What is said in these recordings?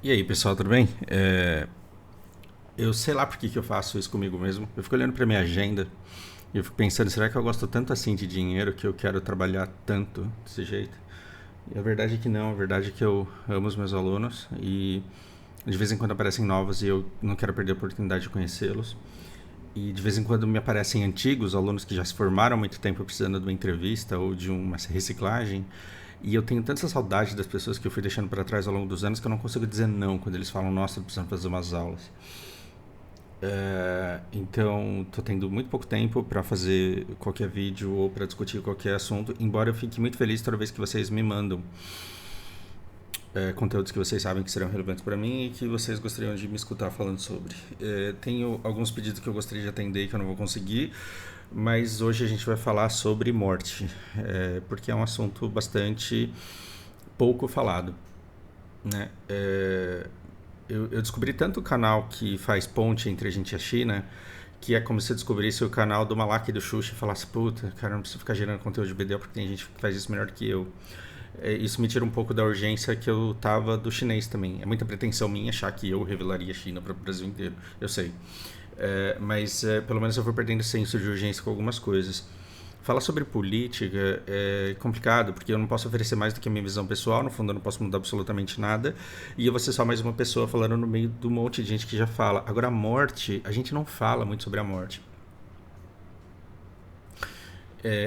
E aí, pessoal, tudo bem? Eu sei lá por que eu faço isso comigo mesmo. Eu fico olhando pra minha agenda e eu fico pensando, será que eu gosto tanto assim de dinheiro que eu quero trabalhar tanto desse jeito? E a verdade é que não, a verdade é que eu amo os meus alunos e de vez em quando aparecem novos e eu não quero perder a oportunidade de conhecê-los. E de vez em quando me aparecem antigos, alunos que já se formaram há muito tempo precisando de uma entrevista ou de uma reciclagem. E eu tenho tanta saudade das pessoas que eu fui deixando para trás ao longo dos anos que eu não consigo dizer não quando eles falam, nossa, precisamos fazer umas aulas. Então, tô tendo muito pouco tempo para fazer qualquer vídeo ou para discutir qualquer assunto, embora eu fique muito feliz toda vez que vocês me mandam conteúdos que vocês sabem que serão relevantes para mim e que vocês gostariam de me escutar falando sobre. Tenho alguns pedidos que eu gostaria de atender e que eu não vou conseguir, mas hoje a gente vai falar sobre morte, porque é um assunto bastante pouco falado, né? Eu descobri tanto o canal que faz ponte entre a gente e a China, que é como se eu descobrisse o canal do Malak e do Xuxa e falasse, puta, cara, não preciso ficar gerando conteúdo de BD porque tem gente que faz isso melhor que eu. Isso me tira um pouco da urgência que eu tava do chinês também. É muita pretensão minha achar que eu revelaria a China para o Brasil inteiro, eu sei. Mas pelo menos eu vou perdendo senso de urgência com algumas coisas. Falar sobre política é complicado, porque eu não posso oferecer mais do que a minha visão pessoal, no fundo eu não posso mudar absolutamente nada, e eu vou ser só mais uma pessoa falando no meio de um monte de gente que já fala. Agora, a morte, a gente não fala muito sobre a morte.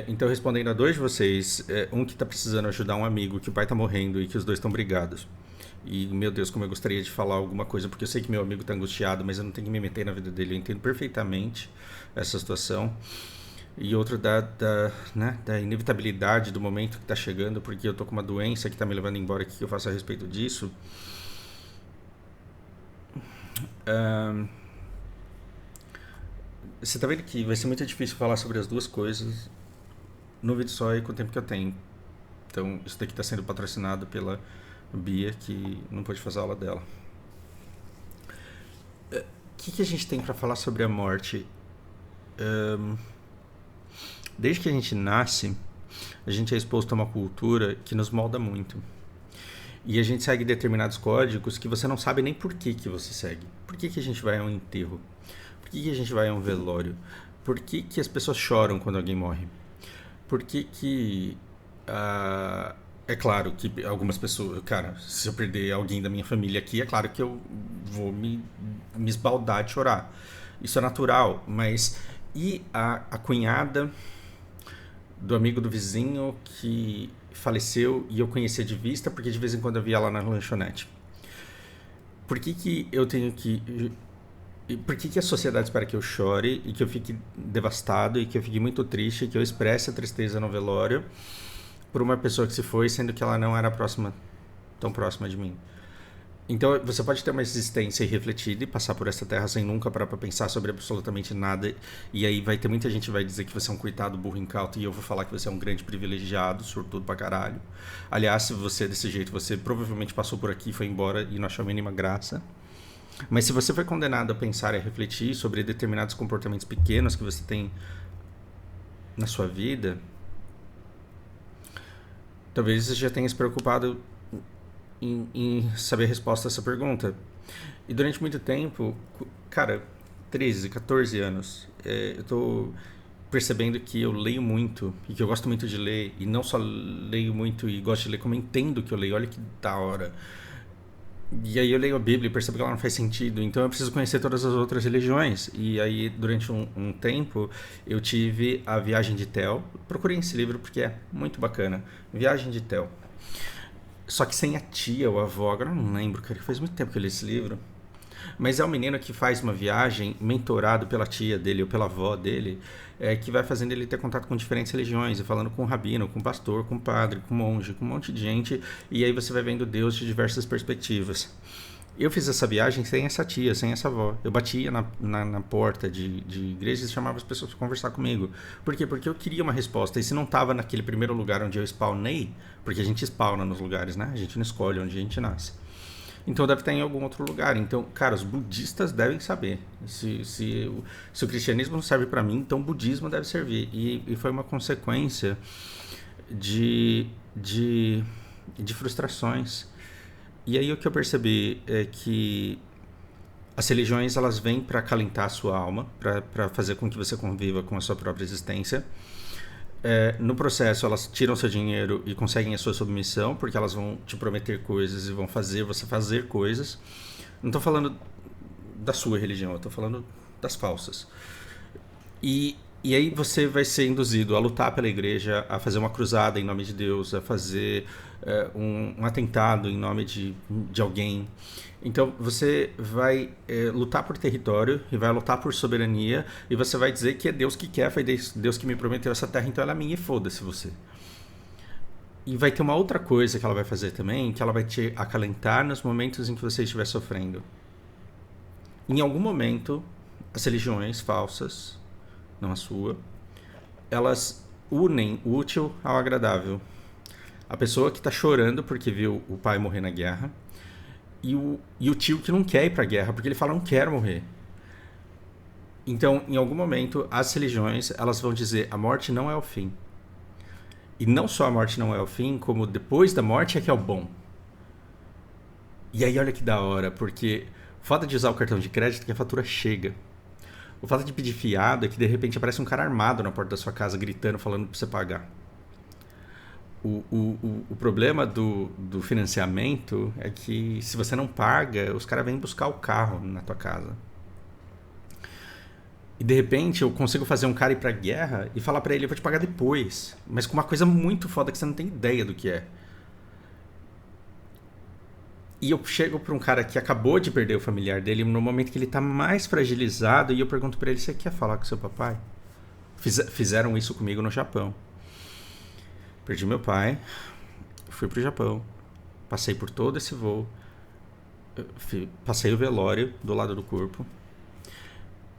Então, respondendo a dois de vocês, um que está precisando ajudar um amigo, que o pai está morrendo e que os dois estão brigados. E, meu Deus, como eu gostaria de falar alguma coisa, porque eu sei que meu amigo está angustiado, mas eu não tenho que me meter na vida dele, eu entendo perfeitamente essa situação. E outro da inevitabilidade do momento que está chegando, porque eu tô com uma doença que está me levando embora, o que eu faço a respeito disso. Ahn, Você tá vendo que vai ser muito difícil falar sobre as duas coisas no vídeo só e com o tempo que eu tenho. Então, isso daqui está sendo patrocinado pela Bia, que não pôde fazer a aula dela. O que a gente tem para falar sobre a morte? Ahn, Desde que a gente nasce, a gente é exposto a uma cultura que nos molda muito. E a gente segue determinados códigos que você não sabe nem por que você segue. Por que a gente vai a um enterro? Por que a gente vai a um velório? Por que as pessoas choram quando alguém morre? Por que é claro que algumas pessoas, cara, se eu perder alguém da minha família aqui, é claro que eu vou me esbaldar de chorar. Isso é natural, mas e a cunhada do amigo do vizinho que faleceu e eu conhecia de vista porque de vez em quando eu via lá na lanchonete? Por que eu tenho que. Por que a sociedade espera que eu chore e que eu fique devastado e que eu fique muito triste e que eu expresse a tristeza no velório por uma pessoa que se foi, sendo que ela não era tão próxima de mim? Então você pode ter uma existência irrefletida e passar por essa terra sem nunca parar pra pensar sobre absolutamente nada. E aí vai ter muita gente que vai dizer que você é um coitado burro incauto e eu vou falar que você é um grande privilegiado, sortudo pra caralho. Aliás, se você é desse jeito, você provavelmente passou por aqui, foi embora e não achou a mínima graça. Mas se você foi condenado a pensar e a refletir sobre determinados comportamentos pequenos que você tem na sua vida, talvez você já tenha se preocupado em saber a resposta a essa pergunta. E durante muito tempo, cara, 13, 14 anos, eu tô percebendo que eu leio muito e que eu gosto muito de ler, e não só leio muito e gosto de ler, como entendo que eu leio. Olha que da hora. E aí eu leio a Bíblia e percebo que ela não faz sentido, então eu preciso conhecer todas as outras religiões. E aí, durante um tempo, eu tive a Viagem de Tel. Procurei esse livro porque é muito bacana. Viagem de Tel. Só que sem a tia ou a avó, agora eu não lembro, cara, faz muito tempo que eu li esse livro. Mas é um menino que faz uma viagem mentorado pela tia dele ou pela avó dele, que vai fazendo ele ter contato com diferentes religiões, e falando com o rabino, com o pastor, com o padre, com o monge, com um monte de gente, e aí você vai vendo Deus de diversas perspectivas. Eu fiz essa viagem sem essa tia, sem essa avó. Eu batia na porta de igrejas e chamava as pessoas para conversar comigo. Por quê? Porque eu queria uma resposta. E se não estava naquele primeiro lugar onde eu spawnei, porque a gente spawna nos lugares, né? A gente não escolhe onde a gente nasce. Então deve estar em algum outro lugar. Então, cara, os budistas devem saber. Se o cristianismo não serve para mim, então o budismo deve servir. E foi uma consequência de, de, de frustrações. E aí o que eu percebi é que as religiões elas vêm para acalentar a sua alma, para fazer com que você conviva com a sua própria existência. No processo, elas tiram seu dinheiro e conseguem a sua submissão, porque elas vão te prometer coisas e vão fazer você fazer coisas. Não estou falando da sua religião, eu estou falando das falsas. E aí você vai ser induzido a lutar pela igreja, a fazer uma cruzada em nome de Deus, a fazer um atentado em nome de alguém. Então você vai lutar por território e vai lutar por soberania e você vai dizer que é Deus que quer, foi Deus que me prometeu essa terra, então ela é minha e foda-se você. E vai ter uma outra coisa que ela vai fazer também, que ela vai te acalentar nos momentos em que você estiver sofrendo. Em algum momento, as religiões falsas, não a sua, elas unem o útil ao agradável. A pessoa que está chorando porque viu o pai morrer na guerra e o tio que não quer ir para a guerra porque ele fala, não quero morrer. Então, em algum momento, as religiões elas vão dizer, a morte não é o fim. E não só a morte não é o fim, como depois da morte é que é o bom. E aí olha que da hora, porque o fato de usar o cartão de crédito é que a fatura chega. O fato de pedir fiado é que de repente aparece um cara armado na porta da sua casa gritando, falando pra você pagar. O problema do financiamento é que se você não paga, os caras vêm buscar o carro na tua casa. E de repente eu consigo fazer um cara ir pra guerra e falar pra ele, eu vou te pagar depois. Mas com uma coisa muito foda que você não tem ideia do que é. E eu chego pra um cara que acabou de perder o familiar dele no momento que ele tá mais fragilizado e eu pergunto pra ele, você quer falar com seu papai? Fizeram isso comigo no Japão. Perdi meu pai, fui pro Japão, passei por todo esse voo, passei o velório do lado do corpo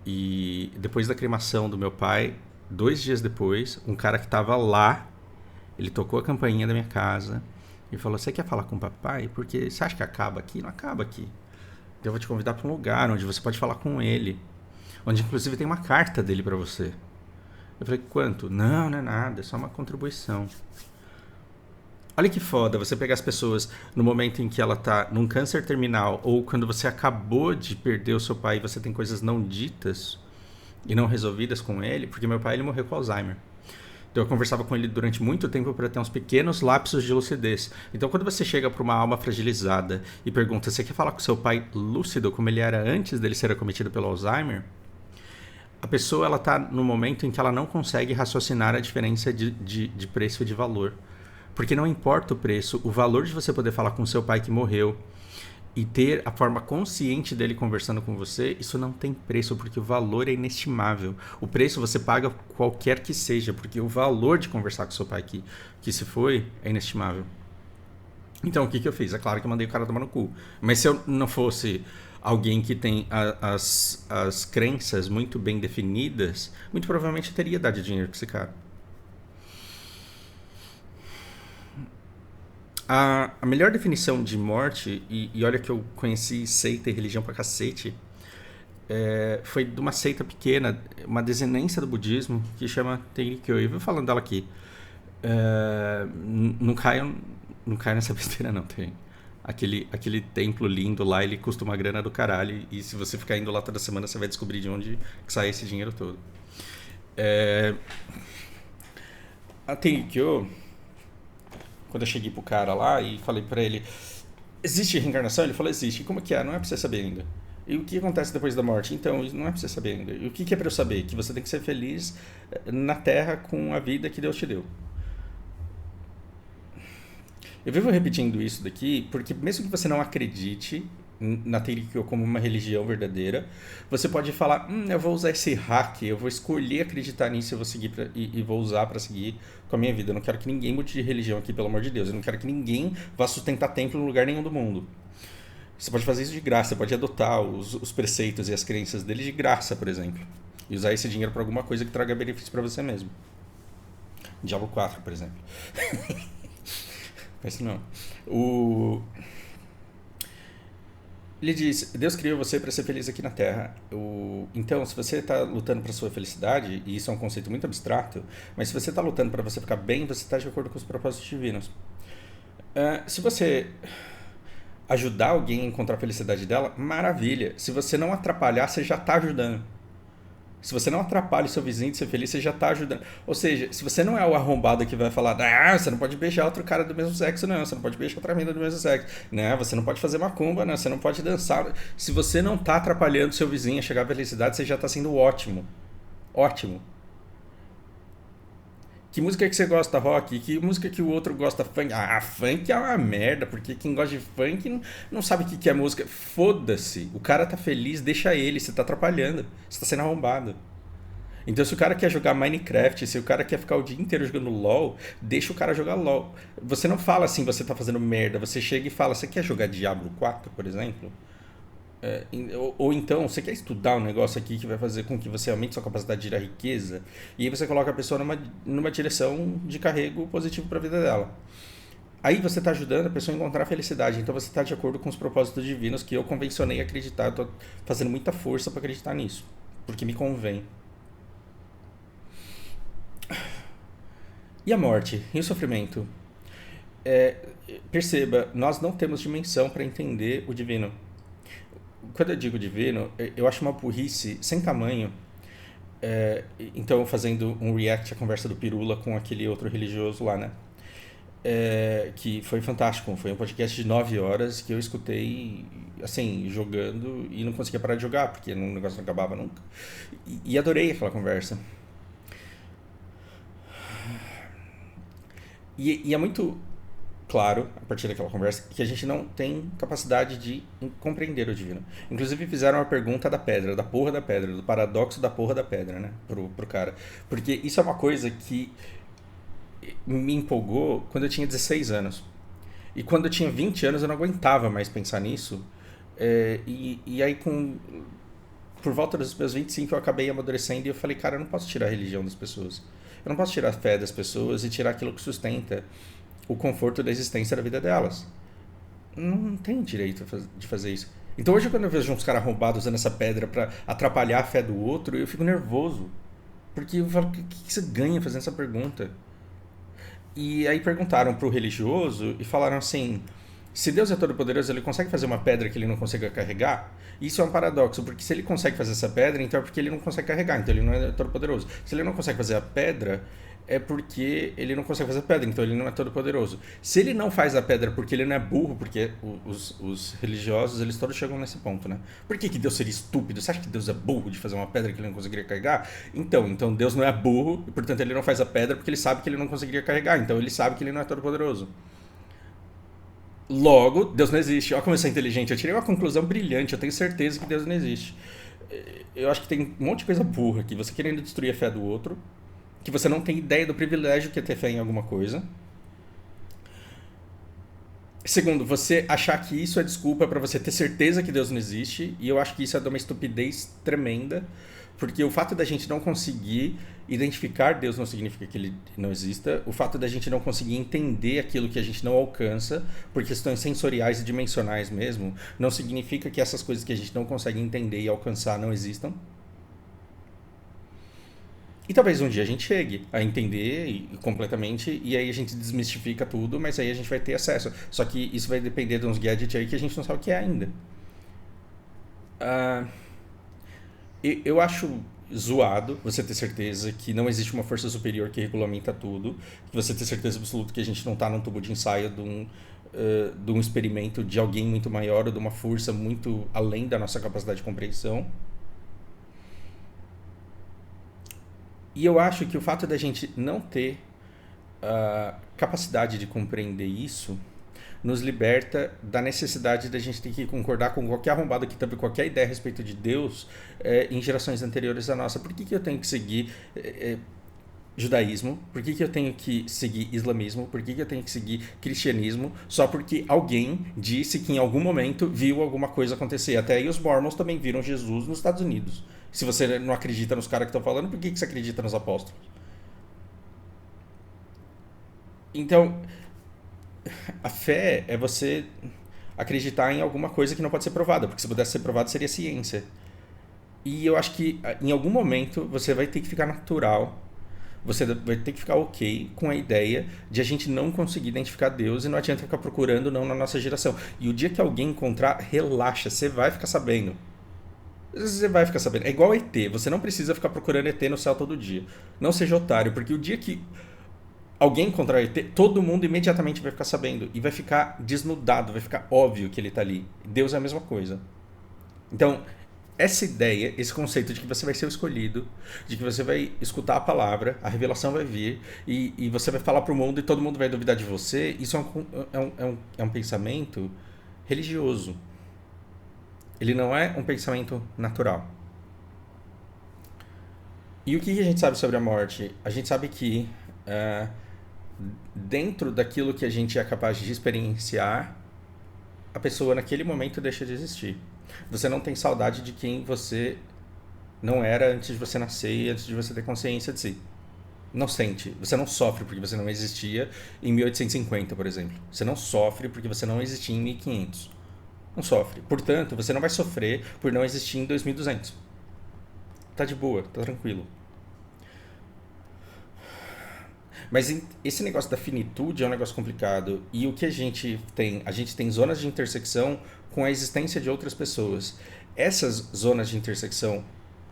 e depois da cremação do meu pai, 2 dias depois, um cara que tava lá, ele tocou a campainha da minha casa e falou, você quer falar com o papai? Porque você acha que acaba aqui? Não acaba aqui. Eu vou te convidar para um lugar onde você pode falar com ele, onde inclusive tem uma carta dele para você. Eu falei, quanto? Não, não é nada, é só uma contribuição. Olha que foda você pegar as pessoas no momento em que ela tá num câncer terminal ou quando você acabou de perder o seu pai e você tem coisas não ditas e não resolvidas com ele, porque meu pai ele morreu com Alzheimer. Então eu conversava com ele durante muito tempo para ter uns pequenos lapsos de lucidez. Então quando você chega para uma alma fragilizada e pergunta, você quer falar com seu pai lúcido como ele era antes dele ser acometido pelo Alzheimer? A pessoa ela está no momento em que ela não consegue raciocinar a diferença de preço e de valor. Porque não importa o preço, o valor de você poder falar com seu pai que morreu e ter a forma consciente dele conversando com você, isso não tem preço, porque o valor é inestimável. O preço você paga qualquer que seja, porque o valor de conversar com seu pai que se foi é inestimável. Então, o que eu fiz? É claro que eu mandei o cara tomar no cu. Mas se eu não fosse alguém que tem as crenças muito bem definidas, muito provavelmente eu teria dado dinheiro pra esse cara. A melhor definição de morte, e olha que eu conheci seita e religião pra cacete, foi de uma seita pequena, uma descendência do budismo, que chama Tenrikyo. Eu vou falando dela aqui. Não caio nessa besteira não, tem. Aquele templo lindo lá, ele custa uma grana do caralho, e se você ficar indo lá toda semana, você vai descobrir de onde que sai esse dinheiro todo. A Tenrikyo, quando eu cheguei pro cara lá e falei pra ele, existe reencarnação? Ele falou, existe. Como que é? Não é pra você saber ainda. E o que acontece depois da morte? Então, não é pra você saber ainda. E o que é pra eu saber? Que você tem que ser feliz na Terra com a vida que Deus te deu. Eu vivo repetindo isso daqui porque mesmo que você não acredite na Tenrikyo como uma religião verdadeira, você pode falar, eu vou usar esse hack, eu vou escolher acreditar nisso, eu vou seguir e vou usar para seguir com a minha vida. Eu não quero que ninguém mude de religião aqui, pelo amor de Deus. Eu não quero que ninguém vá sustentar templo em lugar nenhum do mundo. Você pode fazer isso de graça, você pode adotar os preceitos e as crenças dele de graça, por exemplo. E usar esse dinheiro para alguma coisa que traga benefício para você mesmo. Diablo 4, por exemplo. Mas não. Ele diz, Deus criou você para ser feliz aqui na Terra. Então, se você está lutando para sua felicidade, e isso é um conceito muito abstrato, mas se você está lutando para você ficar bem, você está de acordo com os propósitos divinos. Se você ajudar alguém a encontrar a felicidade dela, maravilha. Se você não atrapalhar, você já está ajudando. Se você não atrapalha o seu vizinho de ser feliz, você já está ajudando. Ou seja, se você não é o arrombado que vai falar, você não pode beijar outro cara do mesmo sexo, não. Você não pode beijar outra mina do mesmo sexo. Né? Você não pode fazer macumba, não. Você não pode dançar. Se você não está atrapalhando o seu vizinho a chegar à felicidade, você já está sendo ótimo. Ótimo. Que música que você gosta, rock? Que música que o outro gosta, funk? Funk é uma merda, porque quem gosta de funk não sabe o que é música. Foda-se. O cara tá feliz, deixa ele. Você tá atrapalhando. Você tá sendo arrombado. Então, se o cara quer jogar Minecraft, se o cara quer ficar o dia inteiro jogando LOL, deixa o cara jogar LOL. Você não fala assim, você tá fazendo merda. Você chega e fala, você quer jogar Diablo 4, por exemplo? Ou então, você quer estudar um negócio aqui que vai fazer com que você aumente sua capacidade de gerar riqueza, e aí você coloca a pessoa numa direção de carrego positivo para a vida dela. Aí você está ajudando a pessoa a encontrar a felicidade. Então você está de acordo com os propósitos divinos que eu convencionei a acreditar. Eu estou fazendo muita força para acreditar nisso, porque me convém. E a morte? E o sofrimento? É, perceba, nós não temos dimensão para entender o divino. Quando eu digo divino, eu acho uma burrice sem tamanho. Então, fazendo um react à conversa do Pirula com aquele outro religioso lá, né? Que foi fantástico. Foi um podcast de 9 horas que eu escutei, assim, jogando e não conseguia parar de jogar, porque o negócio não acabava nunca. E adorei aquela conversa. E é muito claro, a partir daquela conversa, que a gente não tem capacidade de compreender o divino. Inclusive fizeram uma pergunta da pedra, da porra da pedra, do paradoxo da porra da pedra, né? Pro cara. Porque isso é uma coisa que me empolgou quando eu tinha 16 anos. E quando eu tinha 20 anos eu não aguentava mais pensar nisso. E aí por volta dos meus 25 eu acabei amadurecendo e eu falei, cara, eu não posso tirar a religião das pessoas. Eu não posso tirar a fé das pessoas e tirar aquilo que sustenta o conforto da existência da vida delas. Não tem direito de fazer isso. Então hoje quando eu vejo uns caras arrombados usando essa pedra pra atrapalhar a fé do outro, eu fico nervoso. Porque eu falo, o que você ganha fazendo essa pergunta? E aí perguntaram pro religioso e falaram assim, se Deus é todo poderoso, ele consegue fazer uma pedra que ele não consiga carregar? Isso é um paradoxo, porque se ele consegue fazer essa pedra, então é porque ele não consegue carregar, então ele não é todo poderoso. Se ele não consegue fazer a pedra, é porque ele não consegue fazer a pedra, então ele não é todo poderoso. Se ele não faz a pedra porque ele não é burro, porque os religiosos, eles todos chegam nesse ponto, né? Por que Deus seria estúpido? Você acha que Deus é burro de fazer uma pedra que ele não conseguiria carregar? Então Deus não é burro, e portanto ele não faz a pedra porque ele sabe que ele não conseguiria carregar, então ele sabe que ele não é todo poderoso. Logo, Deus não existe. Olha como eu sou inteligente. Eu tirei uma conclusão brilhante. Eu tenho certeza que Deus não existe. Eu acho que tem um monte de coisa burra aqui. Você querendo destruir a fé do outro. Que você não tem ideia do privilégio que é ter fé em alguma coisa. Segundo, você achar que isso é desculpa para você ter certeza que Deus não existe. E eu acho que isso é de uma estupidez tremenda. Porque o fato da gente não conseguir identificar Deus não significa que ele não exista. O fato da gente não conseguir entender aquilo que a gente não alcança, por questões sensoriais e dimensionais mesmo, não significa que essas coisas que a gente não consegue entender e alcançar não existam. E talvez um dia a gente chegue a entender completamente e aí a gente desmistifica tudo, mas aí a gente vai ter acesso. Só que isso vai depender de uns gadgets aí que a gente não sabe o que é ainda. Eu acho zoado você ter certeza que não existe uma força superior que regulamenta tudo, que você ter certeza absoluta que a gente não está num tubo de ensaio de um experimento de alguém muito maior ou de uma força muito além da nossa capacidade de compreensão. E eu acho que o fato da gente não ter a capacidade de compreender isso nos liberta da necessidade da gente ter que concordar com qualquer arrombado que teve qualquer ideia a respeito de Deus em gerações anteriores à nossa. Por que eu tenho que seguir judaísmo? Por que eu tenho que seguir islamismo? Por que eu tenho que seguir cristianismo? Só porque alguém disse que em algum momento viu alguma coisa acontecer. Até aí os mormons também viram Jesus nos Estados Unidos. Se você não acredita nos caras que estão falando, por que você acredita nos apóstolos? Então, a fé é você acreditar em alguma coisa que não pode ser provada, porque se pudesse ser provada seria ciência. E eu acho que em algum momento você vai ter que ficar natural Você vai ter que ficar ok com a ideia de a gente não conseguir identificar Deus e não adianta ficar procurando não na nossa geração. E o dia que alguém encontrar, relaxa, você vai ficar sabendo. Você vai ficar sabendo. É igual ET, você não precisa ficar procurando ET no céu todo dia. Não seja otário, porque o dia que alguém encontrar ET, todo mundo imediatamente vai ficar sabendo. E vai ficar desnudado, vai ficar óbvio que ele está ali. Deus é a mesma coisa. Então, essa ideia, esse conceito de que você vai ser o escolhido, de que você vai escutar a palavra, a revelação vai vir, e você vai falar para o mundo e todo mundo vai duvidar de você, isso é um pensamento religioso. Ele não é um pensamento natural. E o que a gente sabe sobre a morte? A gente sabe que dentro daquilo que a gente é capaz de experienciar, a pessoa naquele momento deixa de existir. Você não tem saudade de quem você não era antes de você nascer e antes de você ter consciência de si. Não sente. Você não sofre porque você não existia em 1850, por exemplo. Você não sofre porque você não existia em 1500. Não sofre. Portanto, você não vai sofrer por não existir em 2200. Tá de boa, tá tranquilo. Mas esse negócio da finitude é um negócio complicado. E o que a gente tem? A gente tem zonas de intersecção com a existência de outras pessoas. Essas zonas de intersecção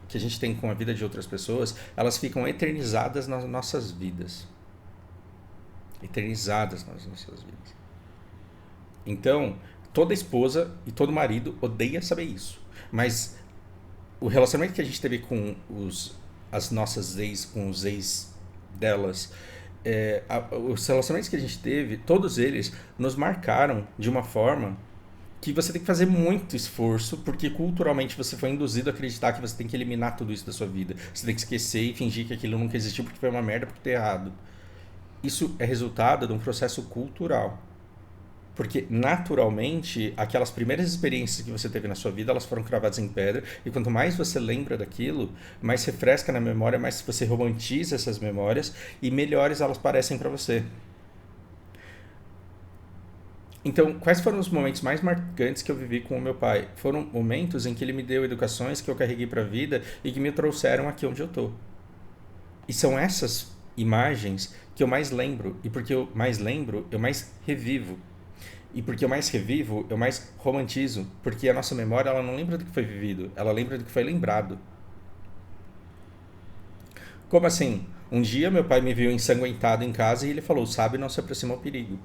que a gente tem com a vida de outras pessoas, elas ficam eternizadas nas nossas vidas. Eternizadas nas nossas vidas. Então, toda esposa e todo marido odeia saber isso. Mas o relacionamento que a gente teve com as nossas ex, com os ex delas, os relacionamentos que a gente teve, todos eles nos marcaram de uma forma que você tem que fazer muito esforço, porque culturalmente você foi induzido a acreditar que você tem que eliminar tudo isso da sua vida. Você tem que esquecer e fingir que aquilo nunca existiu porque foi uma merda, porque tá errado. Isso é resultado de um processo cultural. Porque, naturalmente, aquelas primeiras experiências que você teve na sua vida, elas foram cravadas em pedra. E quanto mais você lembra daquilo, mais refresca na memória, mais você romantiza essas memórias e melhores elas parecem para você. Então, quais foram os momentos mais marcantes que eu vivi com o meu pai? Foram momentos em que ele me deu educações que eu carreguei para a vida e que me trouxeram aqui onde eu tô. E são essas imagens que eu mais lembro. E porque eu mais lembro, eu mais revivo. E porque eu mais revivo, eu mais romantizo. Porque a nossa memória, ela não lembra do que foi vivido, ela lembra do que foi lembrado. Como assim? Um dia meu pai me viu ensanguentado em casa e ele falou: "Sabe, não se aproxima ao perigo".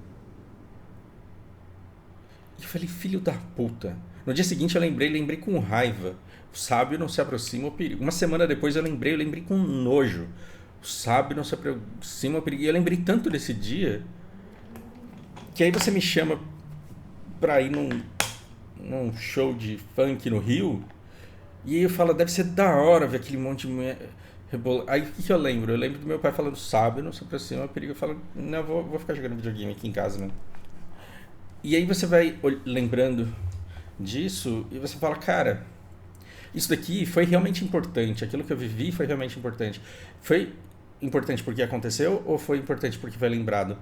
E eu falei: "Filho da puta". No dia seguinte eu lembrei com raiva. O sábio não se aproxima ao perigo. Uma semana depois eu lembrei com nojo. O sábio não se aproxima ao perigo. E eu lembrei tanto desse dia que aí você me chama pra ir num show de funk no Rio. E aí eu falo: "Deve ser da hora ver aquele monte de mulher rebolar". Aí o que eu lembro? Eu lembro do meu pai falando: "Sábio não se aproxima ao perigo". Eu falo: "Não, vou ficar jogando videogame aqui em casa, né?". E aí você vai lembrando disso e você fala: "Cara, isso daqui foi realmente importante, aquilo que eu vivi foi realmente importante. Foi importante porque aconteceu ou foi importante porque foi lembrado?".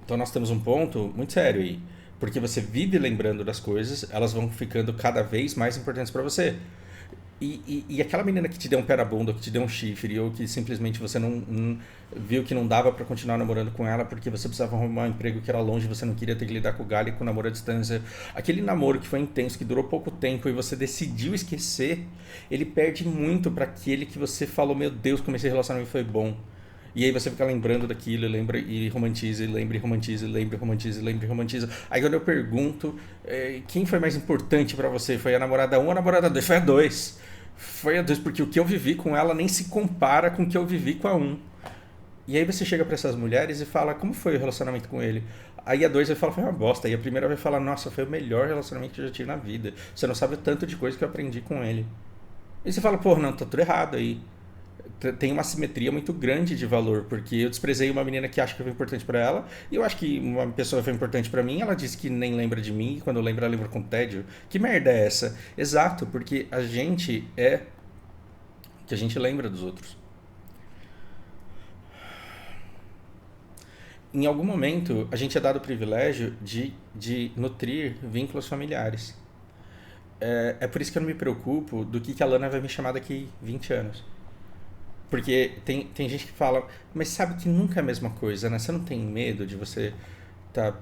Então nós temos um ponto muito sério aí, porque você vive lembrando das coisas, elas vão ficando cada vez mais importantes para você. E aquela menina que te deu um pé na bunda, ou que te deu um chifre, ou que simplesmente você não viu que não dava pra continuar namorando com ela porque você precisava arrumar um emprego que era longe, você não queria ter que lidar com o galho e com o namoro à distância. Aquele namoro que foi intenso, que durou pouco tempo e você decidiu esquecer, ele perde muito pra aquele que você falou: "Meu Deus, como esse relacionamento foi bom". E aí você fica lembrando daquilo, lembra e romantiza, e lembra e romantiza, e lembra e romantiza, e lembra e romantiza. Aí quando eu pergunto, quem foi mais importante pra você? Foi a namorada 1 ou a namorada 2? Foi a 2. Foi a 2, porque o que eu vivi com ela nem se compara com o que eu vivi com a 1. E aí você chega pra essas mulheres e fala: "Como foi o relacionamento com ele?". Aí a 2 vai falar: "Foi uma bosta". E a primeira vai falar: "Nossa, foi o melhor relacionamento que eu já tive na vida. Você não sabe o tanto de coisa que eu aprendi com ele". E você fala: "Pô, não, tá tudo errado aí". Tem uma simetria muito grande de valor, porque eu desprezei uma menina que acha que foi importante pra ela, e eu acho que uma pessoa foi importante pra mim, ela disse que nem lembra de mim, e quando lembra, ela lembra com tédio. Que merda é essa? Exato, porque a gente é que a gente lembra dos outros. Em algum momento, a gente é dado o privilégio de nutrir vínculos familiares. É por isso que eu não me preocupo do que a Lana vai me chamar daqui 20 anos. Porque tem gente que fala, mas sabe que nunca é a mesma coisa, né? Você não tem medo de você tá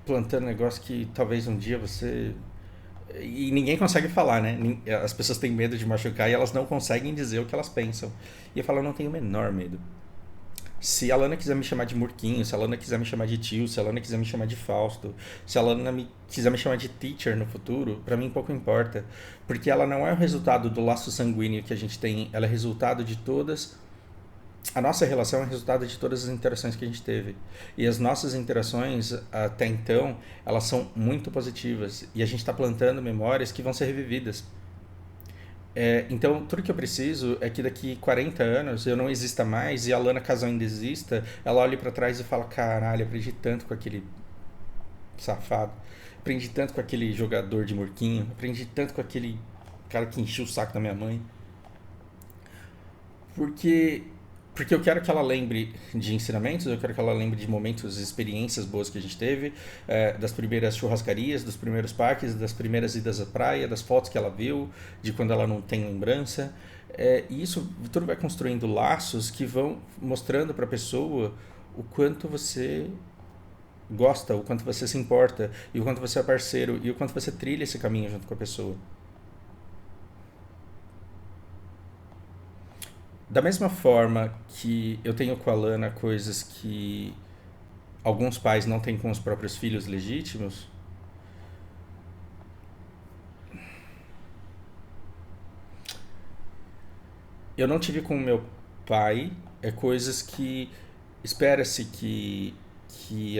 plantando um negócio que talvez um dia você... E ninguém consegue falar, né? As pessoas têm medo de machucar e elas não conseguem dizer o que elas pensam. E eu falo, eu não tenho o menor medo. Se a Lana quiser me chamar de Murquinho, se a Lana quiser me chamar de tio, se a Lana quiser me chamar de Fausto, se a Lana quiser me chamar de teacher no futuro, pra mim pouco importa. Porque ela não é o resultado do laço sanguíneo que a gente tem, ela é resultado de todas... A nossa relação é resultado de todas as interações que a gente teve. E as nossas interações, até então, elas são muito positivas. E a gente está plantando memórias que vão ser revividas. Então, tudo que eu preciso é que daqui 40 anos eu não exista mais e a Lana, caso ainda exista, ela olhe para trás e fala: caralho, eu aprendi tanto com aquele safado, aprendi tanto com aquele jogador de Murquinho, aprendi tanto com aquele cara que encheu o saco da minha mãe. Porque porque eu quero que ela lembre de ensinamentos, eu quero que ela lembre de momentos, experiências boas que a gente teve, das primeiras churrascarias, dos primeiros parques, das primeiras idas à praia, das fotos que ela viu, de quando ela não tem lembrança. E isso tudo vai construindo laços que vão mostrando para a pessoa o quanto você gosta, o quanto você se importa, e o quanto você é parceiro, e o quanto você trilha esse caminho junto com a pessoa. Da mesma forma que eu tenho com a Lana coisas que alguns pais não têm com os próprios filhos legítimos, eu não tive com o meu pai coisas que espera-se que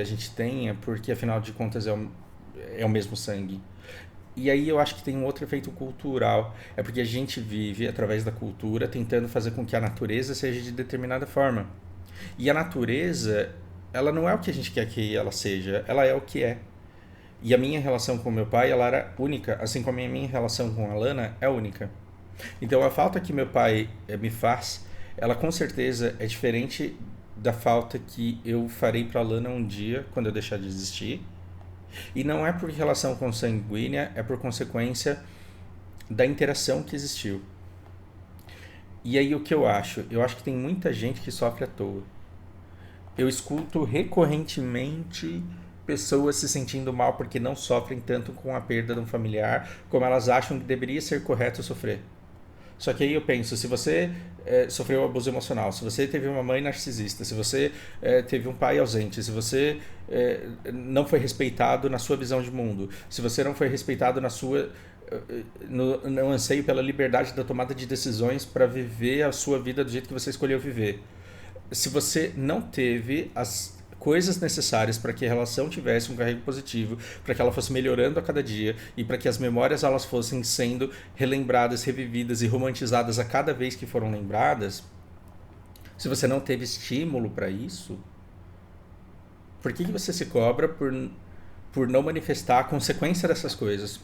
a gente tenha, porque afinal de contas é o mesmo sangue. E aí eu acho que tem um outro efeito cultural. É porque a gente vive, através da cultura, tentando fazer com que a natureza seja de determinada forma. E a natureza, ela não é o que a gente quer que ela seja, ela é o que é. E a minha relação com meu pai, ela era única, assim como a minha relação com a Lana é única. Então a falta que meu pai me faz, ela com certeza é diferente da falta que eu farei para a Lana um dia, quando eu deixar de existir. E não é por relação consanguínea, é por consequência da interação que existiu. E aí o que eu acho? Eu acho que tem muita gente que sofre à toa. Eu escuto recorrentemente pessoas se sentindo mal porque não sofrem tanto com a perda de um familiar como elas acham que deveria ser correto sofrer. Só que aí eu penso, se você sofreu abuso emocional, se você teve uma mãe narcisista, se você teve um pai ausente, se você não foi respeitado na sua visão de mundo, se você não foi respeitado na sua no anseio pela liberdade da tomada de decisões para viver a sua vida do jeito que você escolheu viver, se você não teve as coisas necessárias para que a relação tivesse um carrego positivo, para que ela fosse melhorando a cada dia e para que as memórias elas fossem sendo relembradas, revividas e romantizadas a cada vez que foram lembradas, se você não teve estímulo para isso, por que você se cobra por não manifestar a consequência dessas coisas?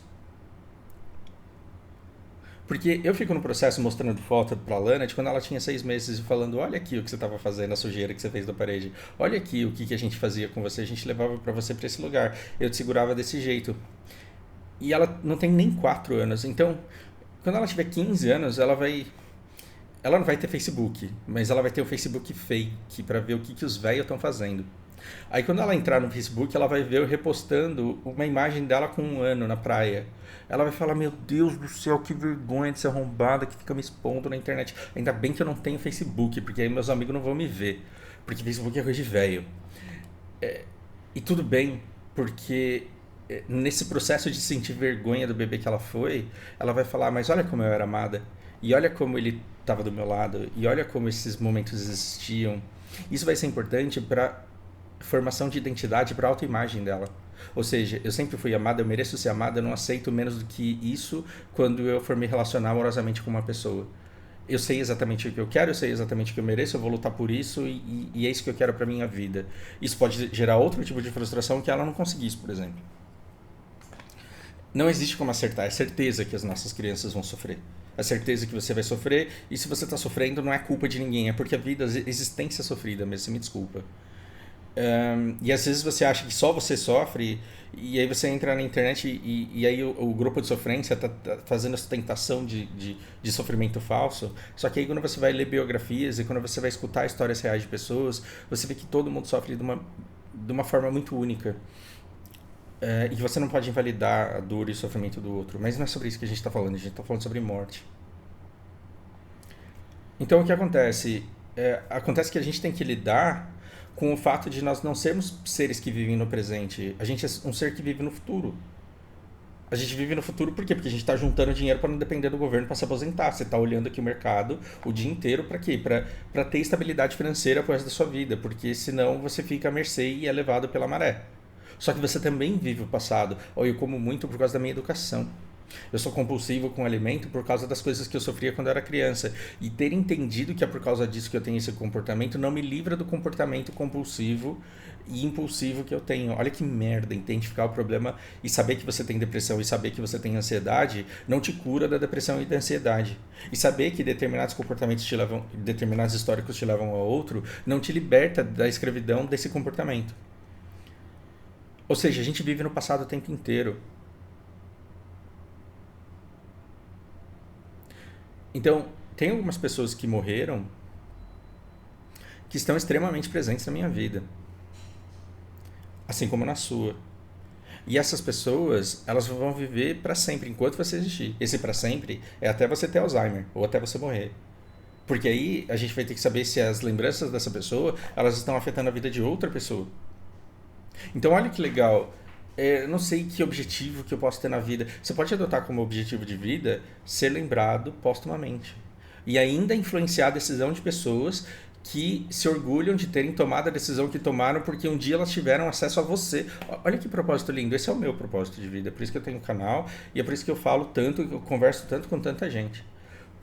Porque eu fico no processo mostrando foto pra Lana de quando ela tinha 6 meses e falando: olha aqui o que você estava fazendo, a sujeira que você fez da parede. Olha aqui o que a gente fazia com você. A gente levava pra você pra esse lugar. Eu te segurava desse jeito. E ela não tem nem 4 anos. Então, quando ela tiver 15 anos, ela não vai ter Facebook, mas ela vai ter o Facebook fake pra ver o que os velhos estão fazendo. Aí quando ela entrar no Facebook, ela vai ver eu repostando uma imagem dela com 1 ano na praia. Ela vai falar: meu Deus do céu, que vergonha de ser arrombada que fica me expondo na internet. Ainda bem que eu não tenho Facebook, porque aí meus amigos não vão me ver. Porque Facebook é coisa de velho. E tudo bem, porque nesse processo de sentir vergonha do bebê que ela foi, ela vai falar: mas olha como eu era amada. E olha como ele estava do meu lado. E olha como esses momentos existiam. Isso vai ser importante para formação de identidade, para a autoimagem dela. Ou seja, eu sempre fui amada, eu mereço ser amada, eu não aceito menos do que isso quando eu for me relacionar amorosamente com uma pessoa. Eu sei exatamente o que eu quero, eu sei exatamente o que eu mereço, eu vou lutar por isso e é isso que eu quero para minha vida. Isso pode gerar outro tipo de frustração que ela não conseguisse, por exemplo. Não existe como acertar, é certeza que as nossas crianças vão sofrer. É certeza que você vai sofrer, e se você está sofrendo não é culpa de ninguém, é porque a vida, a existência é sofrida mesmo, você me desculpa. E às vezes você acha que só você sofre, e aí você entra na internet e aí o grupo de sofrência tá fazendo sustentação de sofrimento falso. Só que aí quando você vai ler biografias e quando você vai escutar histórias reais de pessoas, você vê que todo mundo sofre de uma forma muito única. E que você não pode invalidar a dor e o sofrimento do outro. Mas não é sobre isso que a gente está falando, a gente está falando sobre morte. Então o que acontece? Acontece que a gente tem que lidar com o fato de nós não sermos seres que vivem no presente. A gente é um ser que vive no futuro. A gente vive no futuro por quê? Porque a gente está juntando dinheiro para não depender do governo para se aposentar. Você está olhando aqui o mercado o dia inteiro para quê? Para ter estabilidade financeira pro resto da sua vida. Porque senão você fica à mercê e é levado pela maré. Só que você também vive o passado. Ou eu como muito por causa da minha educação. Eu sou compulsivo com alimento por causa das coisas que eu sofria quando eu era criança. E ter entendido que é por causa disso que eu tenho esse comportamento não me livra do comportamento compulsivo e impulsivo que eu tenho. Olha que merda, identificar o problema e saber que você tem depressão e saber que você tem ansiedade não te cura da depressão e da ansiedade. E saber que determinados comportamentos te levam, determinados históricos te levam a outro, não te liberta da escravidão desse comportamento. Ou seja, a gente vive no passado o tempo inteiro. Então, tem algumas pessoas que morreram que estão extremamente presentes na minha vida, assim como na sua. E essas pessoas, elas vão viver para sempre, enquanto você existir. Esse para sempre é até você ter Alzheimer, ou até você morrer. Porque aí a gente vai ter que saber se as lembranças dessa pessoa, elas estão afetando a vida de outra pessoa. Então, olha que legal. Não sei que objetivo que eu posso ter na vida. Você pode adotar como objetivo de vida ser lembrado póstumamente. E ainda influenciar a decisão de pessoas que se orgulham de terem tomado a decisão que tomaram porque um dia elas tiveram acesso a você. Olha que propósito lindo. Esse é o meu propósito de vida. É por isso que eu tenho um canal e é por isso que eu falo tanto, eu converso tanto com tanta gente.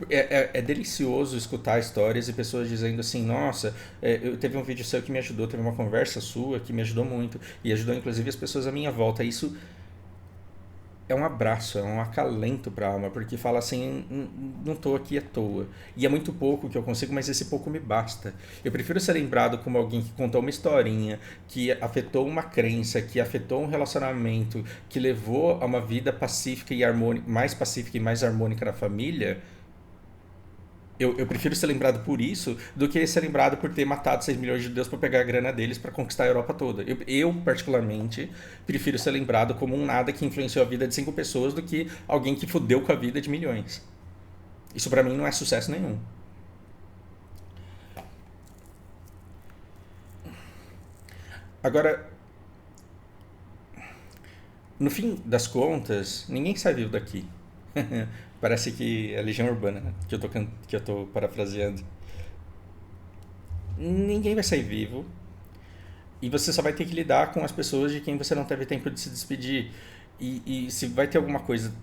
É delicioso escutar histórias e pessoas dizendo assim, nossa, eu teve um vídeo seu que me ajudou, teve uma conversa sua que me ajudou muito e ajudou inclusive as pessoas à minha volta. Isso é um abraço, é um acalento para a alma, porque fala assim, não estou aqui à toa. E é muito pouco que eu consigo, mas esse pouco me basta. Eu prefiro ser lembrado como alguém que contou uma historinha, que afetou uma crença, que afetou um relacionamento, que levou a uma vida pacífica e harmônica, mais pacífica e mais harmônica na família. Eu prefiro ser lembrado por isso do que ser lembrado por ter matado 6 milhões de judeus para pegar a grana deles para conquistar a Europa toda. Eu, particularmente, prefiro ser lembrado como um nada que influenciou a vida de 5 pessoas do que alguém que fudeu com a vida de milhões. Isso para mim não é sucesso nenhum. Agora, no fim das contas, ninguém sai vivo daqui. Parece que é Legião Urbana, né? Que eu tô parafraseando. Ninguém vai sair vivo. E você só vai ter que lidar com as pessoas de quem você não teve tempo de se despedir. E se vai ter alguma coisa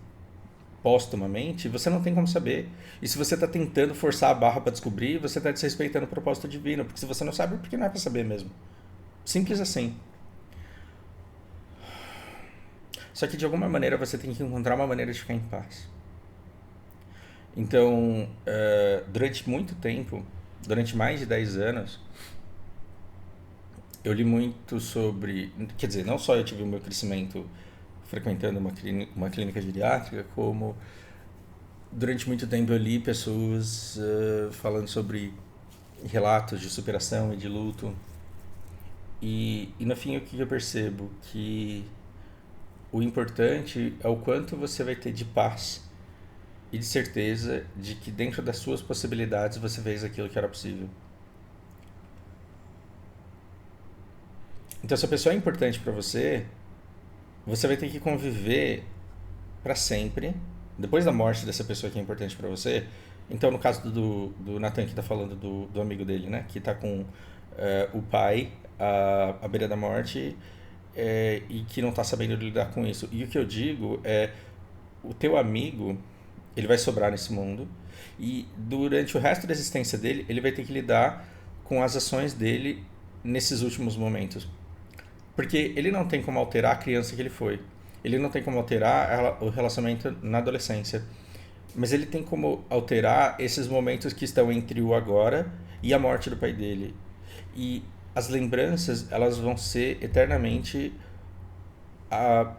póstumamente, você não tem como saber. E se você está tentando forçar a barra para descobrir, você está desrespeitando o propósito divino. Porque se você não sabe, porque não é para saber mesmo. Simples assim. Só que de alguma maneira você tem que encontrar uma maneira de ficar em paz. Então, durante muito tempo, durante mais de 10 anos, eu li muito sobre. Quer dizer, não só eu tive o meu crescimento frequentando uma clínica geriátrica, como durante muito tempo eu li pessoas falando sobre relatos de superação e de luto. E no fim, o que eu percebo? Que o importante é o quanto você vai ter de paz e de certeza de que dentro das suas possibilidades você fez aquilo que era possível. Então, se a pessoa é importante para você, você vai ter que conviver para sempre, depois da morte dessa pessoa que é importante para você. Então, no caso do Nathan, que está falando do amigo dele, né? Que está com o pai à beira da morte e que não está sabendo lidar com isso. E o que eu digo é, o teu amigo, ele vai sobrar nesse mundo e durante o resto da existência dele, ele vai ter que lidar com as ações dele nesses últimos momentos. Porque ele não tem como alterar a criança que ele foi. Ele não tem como alterar o relacionamento na adolescência. Mas ele tem como alterar esses momentos que estão entre o agora e a morte do pai dele. E as lembranças, elas vão ser eternamente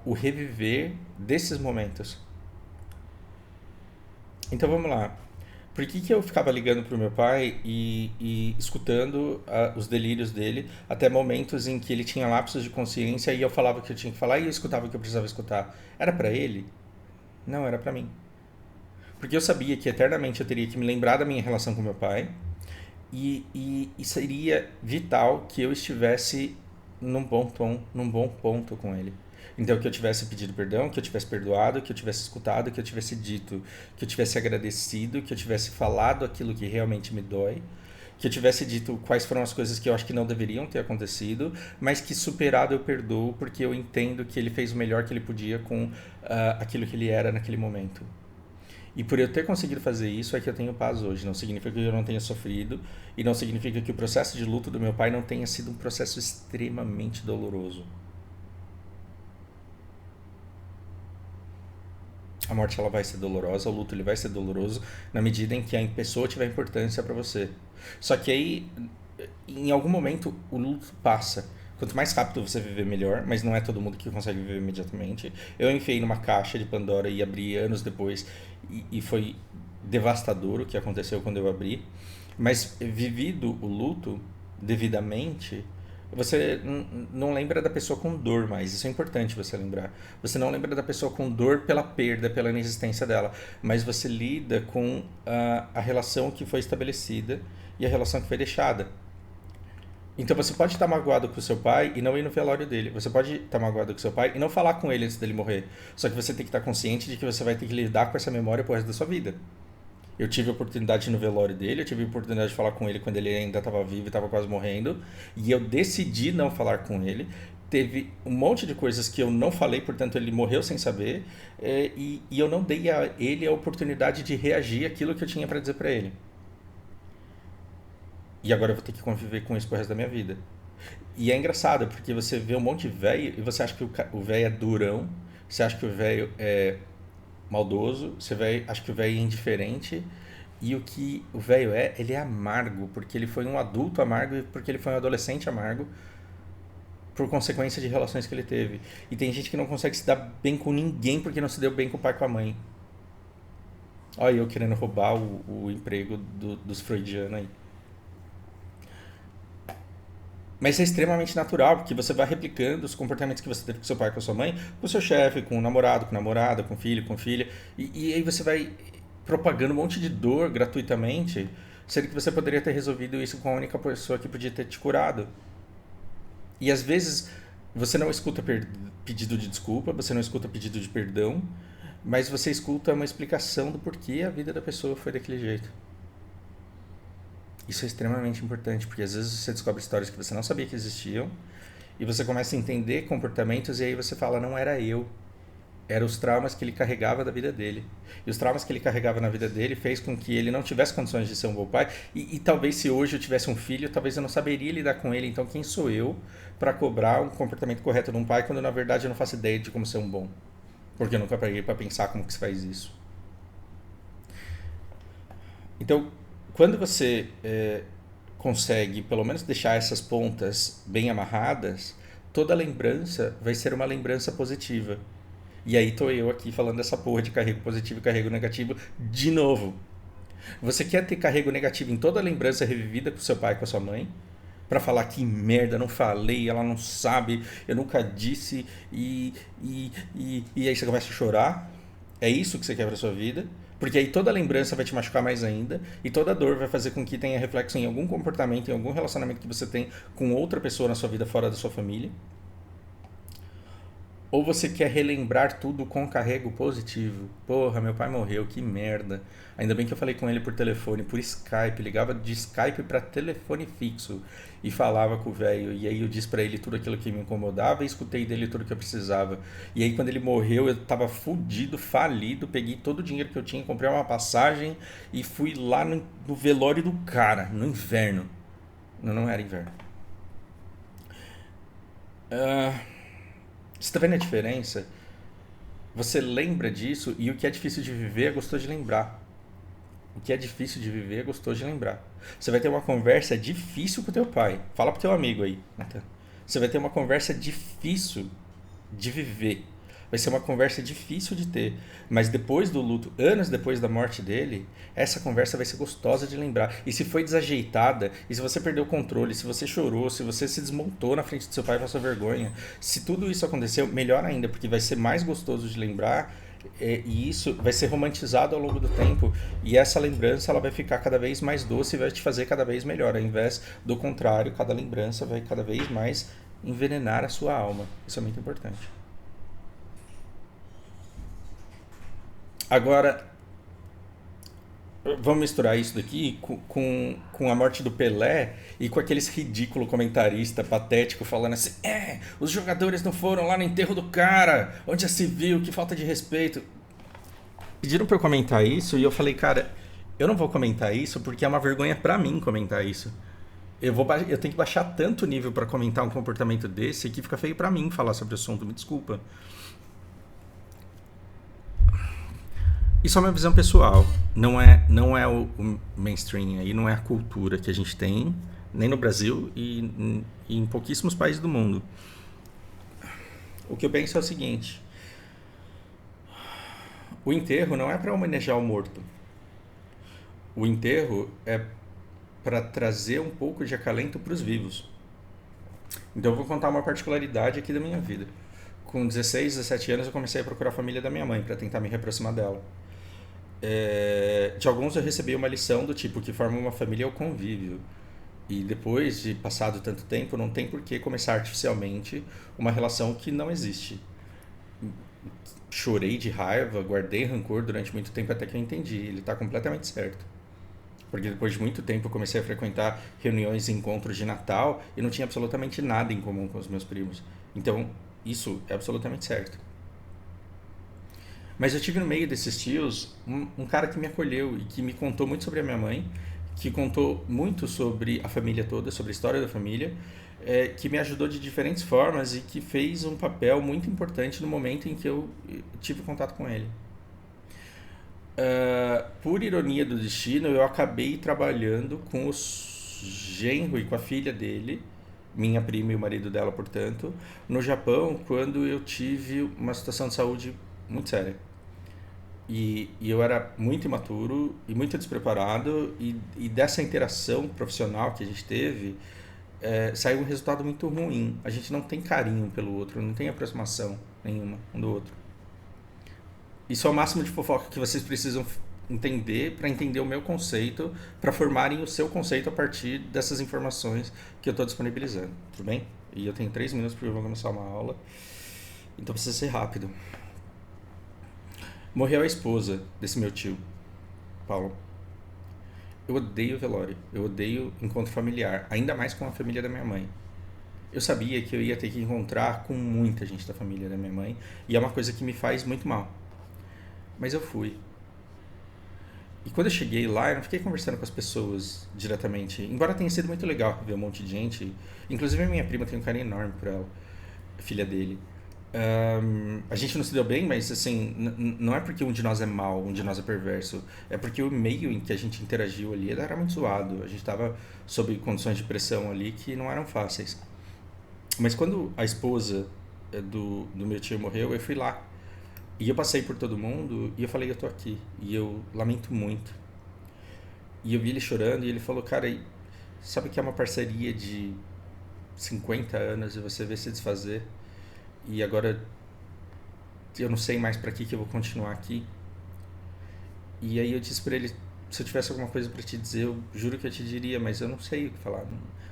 o reviver desses momentos. Então vamos lá. Por que que eu ficava ligando pro meu pai e escutando os delírios dele até momentos em que ele tinha lapsos de consciência e eu falava o que eu tinha que falar e eu escutava o que eu precisava escutar? Era pra ele? Não, era pra mim. Porque eu sabia que eternamente eu teria que me lembrar da minha relação com meu pai e seria vital que eu estivesse num bom tom, num bom ponto com ele. Então, que eu tivesse pedido perdão, que eu tivesse perdoado, que eu tivesse escutado, que eu tivesse dito, que eu tivesse agradecido, que eu tivesse falado aquilo que realmente me dói, que eu tivesse dito quais foram as coisas que eu acho que não deveriam ter acontecido, mas que superado eu perdoo porque eu entendo que ele fez o melhor que ele podia com aquilo que ele era naquele momento. E por eu ter conseguido fazer isso é que eu tenho paz hoje. Não significa que eu não tenha sofrido e não significa que o processo de luto do meu pai não tenha sido um processo extremamente doloroso. A morte ela vai ser dolorosa, o luto ele vai ser doloroso na medida em que a pessoa tiver importância para você. Só que aí, em algum momento, o luto passa. Quanto mais rápido você viver, melhor, mas não é todo mundo que consegue viver imediatamente. Eu enfiei numa caixa de Pandora e abri anos depois e foi devastador o que aconteceu quando eu abri. Mas vivido o luto devidamente, você não lembra da pessoa com dor mais. Isso é importante você lembrar. Você não lembra da pessoa com dor pela perda, pela inexistência dela, mas você lida com a relação que foi estabelecida e a relação que foi deixada. Então você pode estar magoado com o seu pai e não ir no velório dele. Você pode estar magoado com o seu pai e não falar com ele antes dele morrer. Só que você tem que estar consciente de que você vai ter que lidar com essa memória pro resto da sua vida. Eu tive a oportunidade de ir no velório dele, eu tive a oportunidade de falar com ele quando ele ainda estava vivo e estava quase morrendo, e eu decidi não falar com ele. Teve um monte de coisas que eu não falei, portanto ele morreu sem saber, e eu não dei a ele a oportunidade de reagir àquilo que eu tinha para dizer para ele. E agora eu vou ter que conviver com isso pro resto da minha vida. E é engraçado, porque você vê um monte de velho e você acha que o velho é durão, você acha que o velho é maldoso, você acha que o velho é indiferente, e o que o velho ele é amargo, porque ele foi um adulto amargo e porque ele foi um adolescente amargo por consequência de relações que ele teve. E tem gente que não consegue se dar bem com ninguém porque não se deu bem com o pai e com a mãe. Olha eu querendo roubar o emprego dos freudianos aí. Mas é extremamente natural, porque você vai replicando os comportamentos que você teve com seu pai, com sua mãe, com seu chefe, com o namorado, com namorada, com filho, com filha. E aí você vai propagando um monte de dor gratuitamente, sendo que você poderia ter resolvido isso com a única pessoa que podia ter te curado. E às vezes você não escuta pedido de desculpa, você não escuta pedido de perdão, mas você escuta uma explicação do porquê a vida da pessoa foi daquele jeito. Isso é extremamente importante, porque às vezes você descobre histórias que você não sabia que existiam e você começa a entender comportamentos e aí você fala, não era eu, eram os traumas que ele carregava da vida dele. E os traumas que ele carregava na vida dele fez com que ele não tivesse condições de ser um bom pai e talvez se hoje eu tivesse um filho, talvez eu não saberia lidar com ele, então quem sou eu para cobrar um comportamento correto de um pai quando na verdade eu não faço ideia de como ser um bom? Porque eu nunca parei para pensar como que se faz isso. Então, quando você consegue pelo menos deixar essas pontas bem amarradas, toda lembrança vai ser uma lembrança positiva. E aí tô eu aqui falando dessa porra de carrego positivo e carrego negativo de novo. Você quer ter carrego negativo em toda lembrança revivida com seu pai e com a sua mãe? Pra falar que merda, não falei, ela não sabe, eu nunca disse e aí você começa a chorar? É isso que você quer pra sua vida? Porque aí toda lembrança vai te machucar mais ainda e toda dor vai fazer com que tenha reflexo em algum comportamento, em algum relacionamento que você tem com outra pessoa na sua vida fora da sua família. Ou você quer relembrar tudo com carrego positivo? Porra, meu pai morreu, que merda. Ainda bem que eu falei com ele por telefone, por Skype, ligava de Skype para telefone fixo e falava com o velho. E aí eu disse para ele tudo aquilo que me incomodava e escutei dele tudo que eu precisava. E aí quando ele morreu, eu tava fudido, falido, peguei todo o dinheiro que eu tinha, comprei uma passagem e fui lá no velório do cara, no inverno. Não era inverno. Você tá vendo a diferença? Você lembra disso e o que é difícil de viver é gostoso de lembrar. O que é difícil de viver é gostoso de lembrar. Você vai ter uma conversa difícil com o teu pai. Fala pro teu amigo aí, Nathan. Você vai ter uma conversa difícil de viver. Vai ser uma conversa difícil de ter. Mas depois do luto, anos depois da morte dele, essa conversa vai ser gostosa de lembrar. E se foi desajeitada, e se você perdeu o controle, se você chorou, se você se desmontou na frente do seu pai e passou vergonha, se tudo isso aconteceu, melhor ainda, porque vai ser mais gostoso de lembrar. E isso vai ser romantizado ao longo do tempo, e essa lembrança ela vai ficar cada vez mais doce e vai te fazer cada vez melhor, ao invés do contrário, cada lembrança vai cada vez mais envenenar a sua alma. Isso é muito importante. Agora, vamos misturar isso daqui com a morte do Pelé e com aqueles ridículo comentarista patético falando assim: os jogadores não foram lá no enterro do cara, onde já se viu, que falta de respeito. Pediram pra eu comentar isso e eu falei, cara, eu não vou comentar isso porque é uma vergonha pra mim comentar isso. Eu tenho que baixar tanto nível pra comentar um comportamento desse que fica feio pra mim falar sobre o assunto, me desculpa. Isso é uma visão pessoal, não é o mainstream aí, não é a cultura que a gente tem, nem no Brasil e em pouquíssimos países do mundo. O que eu penso é o seguinte: o enterro não é para homenagear o morto. O enterro é para trazer um pouco de acalento para os vivos. Então eu vou contar uma particularidade aqui da minha vida. Com 16, 17 anos eu comecei a procurar a família da minha mãe para tentar me reaproximar dela. De alguns eu recebi uma lição do tipo: que forma uma família é o convívio. E depois de passado tanto tempo, não tem por que começar artificialmente uma relação que não existe. Chorei de raiva, guardei rancor durante muito tempo até que eu entendi. Ele está completamente certo. Porque depois de muito tempo eu comecei a frequentar reuniões e encontros de Natal e não tinha absolutamente nada em comum com os meus primos. Então, isso é absolutamente certo. Mas eu tive no meio desses tios um cara que me acolheu e que me contou muito sobre a minha mãe, que contou muito sobre a família toda, sobre a história da família, que me ajudou de diferentes formas e que fez um papel muito importante no momento em que eu tive contato com ele. Por ironia do destino, eu acabei trabalhando com o genro e com a filha dele, minha prima e o marido dela, portanto, no Japão, quando eu tive uma situação de saúde muito séria. E eu era muito imaturo e muito despreparado, e dessa interação profissional que a gente teve, saiu um resultado muito ruim. A gente não tem carinho pelo outro, não tem aproximação nenhuma um do outro. Isso é o máximo de fofoca que vocês precisam entender para entender o meu conceito, para formarem o seu conceito a partir dessas informações que eu estou disponibilizando, tudo bem? E eu tenho 3 minutos porque eu vou começar uma aula, então precisa ser rápido. Morreu a esposa desse meu tio, Paulo. Eu odeio velório, eu odeio encontro familiar, ainda mais com a família da minha mãe. Eu sabia que eu ia ter que encontrar com muita gente da família da minha mãe, e é uma coisa que me faz muito mal. Mas eu fui. E quando eu cheguei lá, eu não fiquei conversando com as pessoas diretamente. Embora tenha sido muito legal ver um monte de gente. Inclusive a minha prima tem um carinho enorme por ela, filha dele. A gente não se deu bem, mas assim, não é porque um de nós é mau, um de nós é perverso. É porque o meio em que a gente interagiu ali era muito zoado. A gente estava sob condições de pressão ali que não eram fáceis. Mas quando a esposa do meu tio morreu, eu fui lá. E eu passei por todo mundo e eu falei: eu tô aqui. E eu lamento muito. E eu vi ele chorando e ele falou: cara, sabe que é uma parceria de 50 anos e você vê se desfazer? E agora eu não sei mais pra que eu vou continuar aqui. E aí eu disse pra ele: se eu tivesse alguma coisa pra te dizer, eu juro que eu te diria, mas eu não sei o que falar.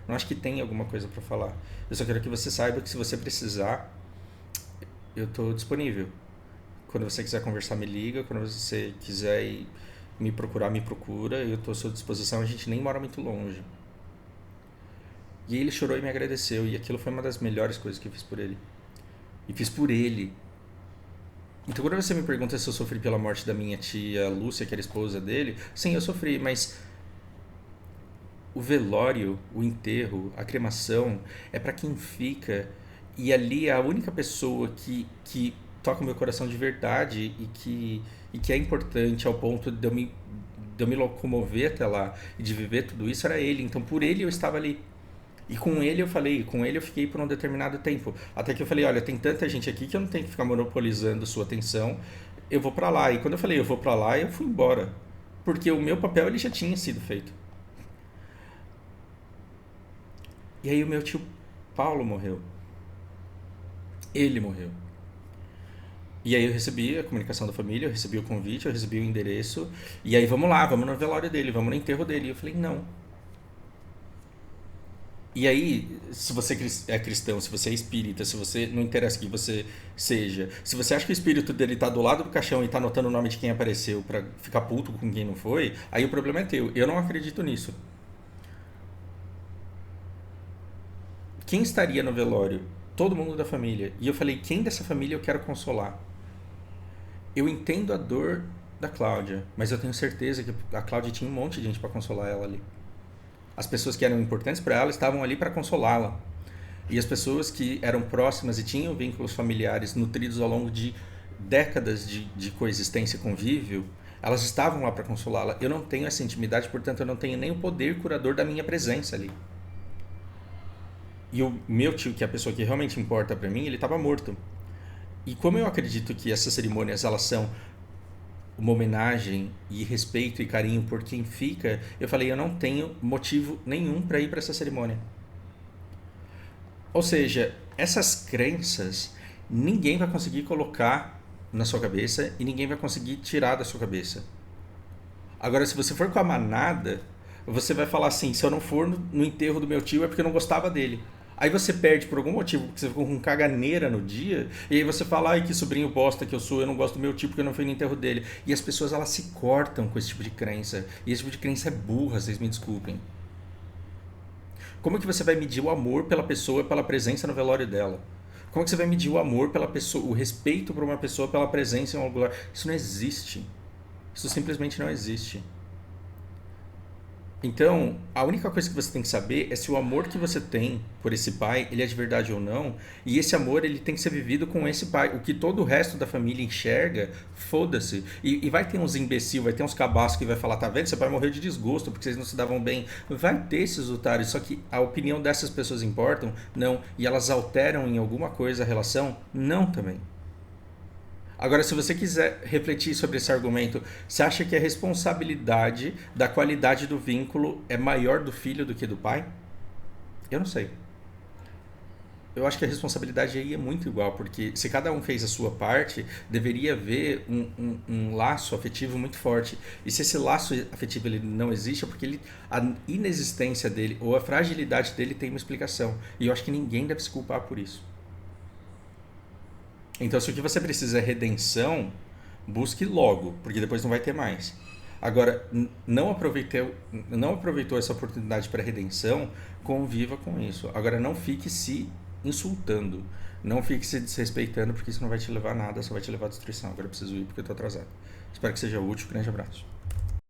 Não acho que tem alguma coisa pra falar. Eu só quero que você saiba que se você precisar, eu tô disponível. Quando você quiser conversar, me liga. Quando você quiser me procurar, me procura. Eu estou à sua disposição. A gente nem mora muito longe. E ele chorou e me agradeceu. E aquilo foi uma das melhores coisas que eu fiz por ele. E fiz por ele. Então, quando você me pergunta se eu sofri pela morte da minha tia Lúcia, que era esposa dele, sim, eu sofri. Mas o velório, o enterro, a cremação é para quem fica. E ali a única pessoa que toca o meu coração de verdade e que é importante ao ponto de eu me de eu me locomover até lá e de viver tudo isso era ele. Então por ele eu estava ali. E com ele eu falei, com ele eu fiquei por um determinado tempo. Até que eu falei, olha, tem tanta gente aqui que eu não tenho que ficar monopolizando sua atenção. Eu vou pra lá. E quando eu falei, eu vou pra lá, eu fui embora. Porque o meu papel ele já tinha sido feito. E aí o meu tio Paulo morreu. Ele morreu. E aí eu recebi a comunicação da família, eu recebi o convite, eu recebi o endereço. E aí vamos lá, vamos no velório dele, vamos no enterro dele. E eu falei, não. E aí, se você é cristão, se você é espírita, se você não interessa que você seja, se você acha que o espírito dele tá do lado do caixão e tá anotando o nome de quem apareceu pra ficar puto com quem não foi, aí o problema é teu. Eu não acredito nisso. Quem estaria no velório? Todo mundo da família. E eu falei, quem dessa família eu quero consolar? Eu entendo a dor da Cláudia, mas eu tenho certeza que a Cláudia tinha um monte de gente pra consolar ela ali. As pessoas que eram importantes para ela estavam ali para consolá-la. E as pessoas que eram próximas e tinham vínculos familiares nutridos ao longo de décadas de coexistência e convívio, elas estavam lá para consolá-la. Eu não tenho essa intimidade, portanto eu não tenho nem o poder curador da minha presença ali. E o meu tio, que é a pessoa que realmente importa para mim, ele estava morto. E como eu acredito que essas cerimônias elas são uma homenagem e respeito e carinho por quem fica, eu falei, eu não tenho motivo nenhum para ir para essa cerimônia. Ou seja, essas crenças ninguém vai conseguir colocar na sua cabeça e ninguém vai conseguir tirar da sua cabeça. Agora, se você for com a manada, você vai falar assim, se eu não for no enterro do meu tio é porque eu não gostava dele. Aí você perde por algum motivo, porque você ficou com caganeira no dia, e aí você fala, ai que sobrinho bosta que eu sou, eu não gosto do meu tio porque eu não fui no enterro dele. E as pessoas elas se cortam com esse tipo de crença. E esse tipo de crença é burra, vocês me desculpem. Como que você vai medir o amor pela pessoa pela presença no velório dela? Como que você vai medir o amor pela pessoa, o respeito por uma pessoa pela presença em um lugar? Isso não existe. Isso simplesmente não existe. Então, a única coisa que você tem que saber é se o amor que você tem por esse pai, ele é de verdade ou não, e esse amor ele tem que ser vivido com esse pai. O que todo o resto da família enxerga, foda-se. E vai ter uns imbecil, vai ter uns cabaços que vai falar, tá vendo? Seu pai morreu de desgosto porque vocês não se davam bem. Vai ter esses otários, só que a opinião dessas pessoas importam? Não. E elas alteram em alguma coisa a relação? Não também. Agora, se você quiser refletir sobre esse argumento, você acha que a responsabilidade da qualidade do vínculo é maior do filho do que do pai? Eu não sei. Eu acho que a responsabilidade aí é muito igual, porque se cada um fez a sua parte, deveria haver um laço afetivo muito forte. E se esse laço afetivo ele não existe, é porque a inexistência dele ou a fragilidade dele tem uma explicação. E eu acho que ninguém deve se culpar por isso. Então, se o que você precisa é redenção, busque logo, porque depois não vai ter mais. Agora, não aproveitou essa oportunidade para redenção, conviva com isso. Agora, não fique se insultando, não fique se desrespeitando, porque isso não vai te levar a nada, só vai te levar à destruição. Agora eu preciso ir porque eu estou atrasado. Espero que seja útil. Grande abraço.